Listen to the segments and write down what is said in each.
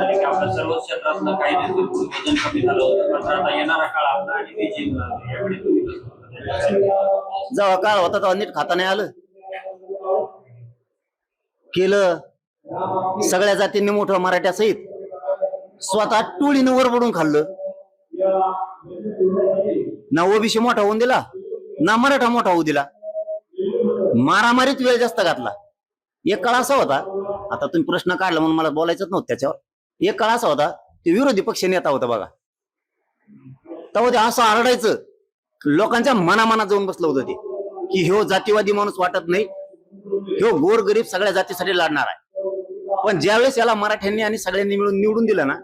झाली की आपल्या सर्व क्षेत्रातलं काही दिवसांपूर्वी वजन कमी झालं होतं, मात्र आता येणारा काळ आपला आणि बीजेपी यावेळी तुम्ही कसं बघता? जेव्हा काळ होता तेव्हा नीट खाता नाही आलं केलं सगळ्या जातींनी मोठं मराठ्या सहित स्वतः टोळीनं वरबडून खाल्लं ना ओबीसी मोठा होऊन दिला ना मराठा मोठा होऊ दिला मारामारीत वेळ जास्त घातला एक काळ असा होता आता तुम्ही प्रश्न काढला म्हणून मला बोलायचंच नव्हतं त्याच्यावर एक काळ असा होता ते विरोधी पक्ष नेता होता बघा तेव्हा ते असं आरडायचं लोकांच्या मनामनात जाऊन बसलं होतं ते की ह्यो जातीवादी माणूस वाटत नाही ह्यो गोर गरीब सगळ्या जातीसाठी लढणार आहे पण ज्यावेळेस याला मराठ्यांनी आणि सगळ्यांनी मिळून निवडून दिलं ना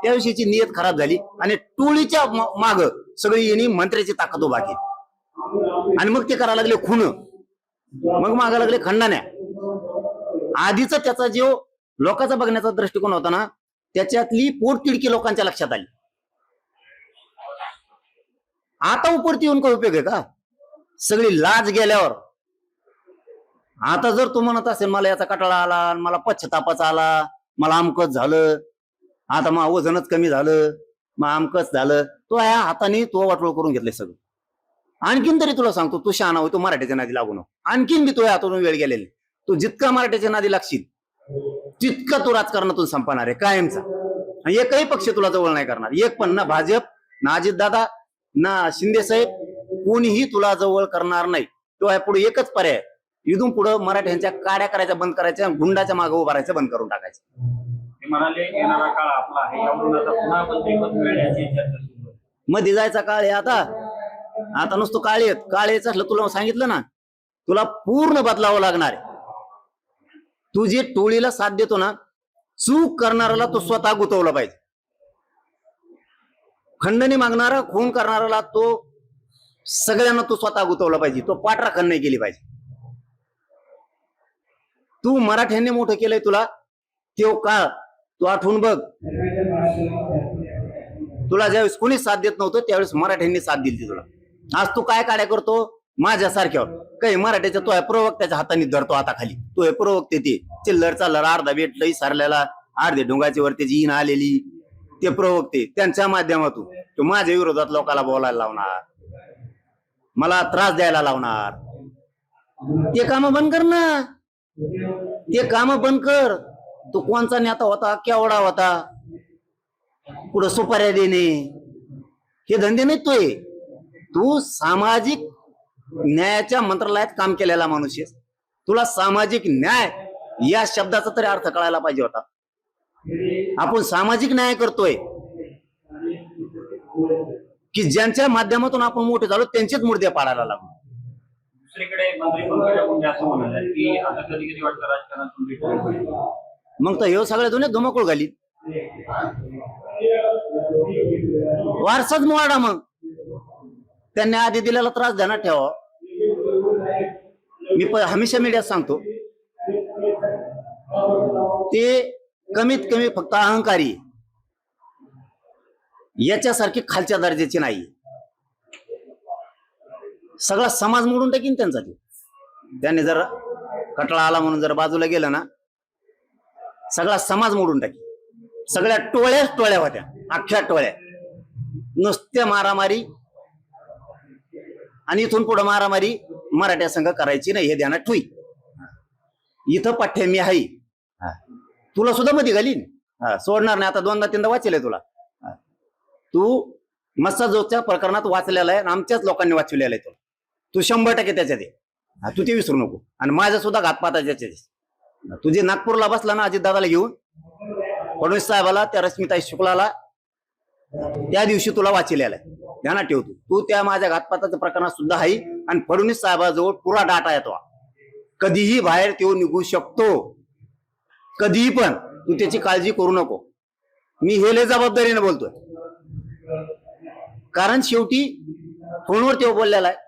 त्याविषयीची नियत खराब झाली आणि टोळीच्या माग सगळी यांनी मंत्र्याची ताकद उभा केली आणि मग ते करायला लागले खून मग मागा लागले खंडाण्या आधीच त्याचा जो लोकांचा बघण्याचा दृष्टिकोन होता ना त्याच्यातली पोटतिडकी लोकांच्या लक्षात आली आता उपरती येऊन काय उपयोग आहे का सगळी लाज गेल्यावर आता जर तू म्हणत असेल मला याचा कटाळा आला मला पश्चातापाचा आला मला अमकच झालं आता मग वजनच कमी झालं मग अमकच झालं तो या हाताने तो वाटोळ करून घेतलंय सगळं आणखीन तरी तुला सांगतो तू शहाणा होय तू मराठीच्या नादी लागू नको आणखीन बी तो हातून वेळ गेलेले तू जितका मराठीच्या नादी लागशील तितका तू राजकारणातून संपणार आहे कायमचा आणि एकही पक्ष तुला जवळ नाही करणार एक पण ना भाजप ना अजितदादा ना शिंदे साहेब कोणीही तुला जवळ करणार नाही तो पुढे एकच पर्याय इथून पुढे मराठ्यांच्या काड्या करायच्या बंद करायच्या गुंडाच्या मागे उभा राहायचं बंद करून टाकायचं ते म्हणाले येणारा काळ आपला आहे यावरून आता पुन्हा मंत्रिपद मिळण्याची चर्चा सुरू आहे. मध्ये जायचा काळ आहे आता नुसतं काळेच असलं तुला सांगितलं ना तुला पूर्ण बदलावं लागणार आहे तू जे टोळीला साथ देतो ना चूक करणाऱ्याला तो स्वतः गुतवला पाहिजे खंडणी मागणारा खून करणाऱ्याला तो सगळ्यांना तो स्वतः गुतवला पाहिजे तो पाठराखण नाही केली पाहिजे तू मराठ्यांनी मोठं केलंय तुला तो काळ तू आठवून बघ तुला ज्यावेळेस कोणी साथ देत नव्हतं त्यावेळेस मराठ्यांनी साथ दिली तुला आज तू काय काड्या करतो माझ्या सारख्यावर काही मराठ्याच्या तो आहे प्रवक्त्याच्या हाताने धरतो हाताखाली तो आहे प्रवक्ते ते चिल्लर चालर अर्धा भेटलंय सारल्याला अर्धे डोंगाची वर त्याची इन आलेली ते प्रवक्ते त्यांच्या माध्यमातून तो माझ्या विरोधात लोकांना बोलायला लावणार मला त्रास द्यायला लावणार ते काम बंद कर ना ते काम बंद कर तो कोणचा नेता होता केवढा होता कुठं सुपाऱ्या देणे हे धंदे नाही तू सामाजिक न्यायाच्या मंत्रालयात काम केलेला माणूस आहेस तुला सामाजिक न्याय या शब्दाचा तरी अर्थ कळायला पाहिजे होता आपण सामाजिक न्याय करतोय की ज्यांच्या माध्यमातून आपण मोठे झालो त्यांचेच मुर्दे पाडायला लागलो दुसरीकडे मंत्री पंकजा मुंडे असं म्हणाले की आता कधी कधी वाटतं राजकारणातून रिटायर होईल मग तर हे सगळ्या जुने धुमाकूळ घाली वारसाच मोडा मग त्यांनी आधी दिलेला त्रास ध्यानात ठेवा मी हमेशा मीडियात सांगतो ते कमीत कमी फक्त अहंकारी याच्यासारखी खालच्या दर्जाची नाही सगळा समाज मोडून टाकीन त्यांचा त्याने जर कटाळा आला म्हणून जर बाजूला गेलं ना सगळा समाज मोडून टाकी सगळ्या टोळ्या होत्या अख्ख्या टोळ्या नुसत्या मारामारी आणि इथून पुढे मारामारी मराठ्या संघ करायची नाही हे ध्यानात ठेवी इथं पाठ्य मी आहे तुला सुद्धा मध्ये घालीन सोडणार नाही आता दोनदा तीनदा वाचलंय तुला तू मस्साजोगच्या प्रकरणात वाचलेला आहे आमच्याच लोकांनी वाचवलेला आहे तुला तू 100% त्याच्यात आहे तू ते विसरू नको आणि माझ्या सुद्धा घातपाताच्या तुझे नागपूरला बसला ना अजितदादाला घेऊन फडणवीस साहेबाला त्या रश्मिताई शुक्लाला त्या दिवशी तुला वाचलेला आहे ध्यानात ठेवतो तू त्या माझ्या घातपाताच्या प्रकरणात सुद्धा आहे आणि फडणवीस साहेबाजवळ पुरा डाटा येतो कधीही बाहेर तो निघू शकतो कधीही पण तू त्याची काळजी करू नको मी हे लय जबाबदारीने बोलतोय कारण शेवटी फोनवर तो बोललेला आहे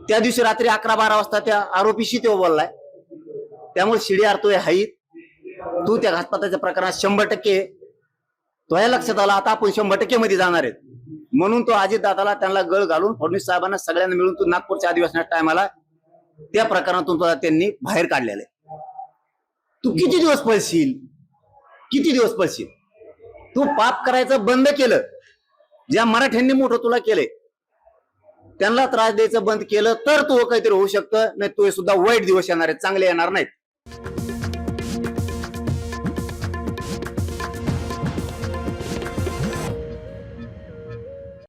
त्या दिवशी रात्री 11-12 वाजता त्या आरोपीशी तो बोललाय त्यामुळे शिडी आरतोय हाईत तू त्या घातपाताच्या प्रकरणात 100% तो या लक्षात आला आता आपण 100% मध्ये जाणार आहेत म्हणून तो अजितदादाला त्यांना गळ घालून फडणवीस साहेबांना सगळ्यांना मिळून तू नागपूरच्या अधिवेशनाच्या टायमाला त्या प्रकरणातून तुला त्यांनी बाहेर काढलेलं आहे तू किती दिवस पळशील किती दिवस पळशील? तू पाप करायचं बंद केलं, ज्या मराठ्यांनी मोठं तुला केलंय त्यांना त्रास द्यायचं बंद केलं तर तू काहीतरी होऊ शकतं, नाही तू सुद्धा वाईट दिवस येणार आहेत, चांगले येणार नाहीत.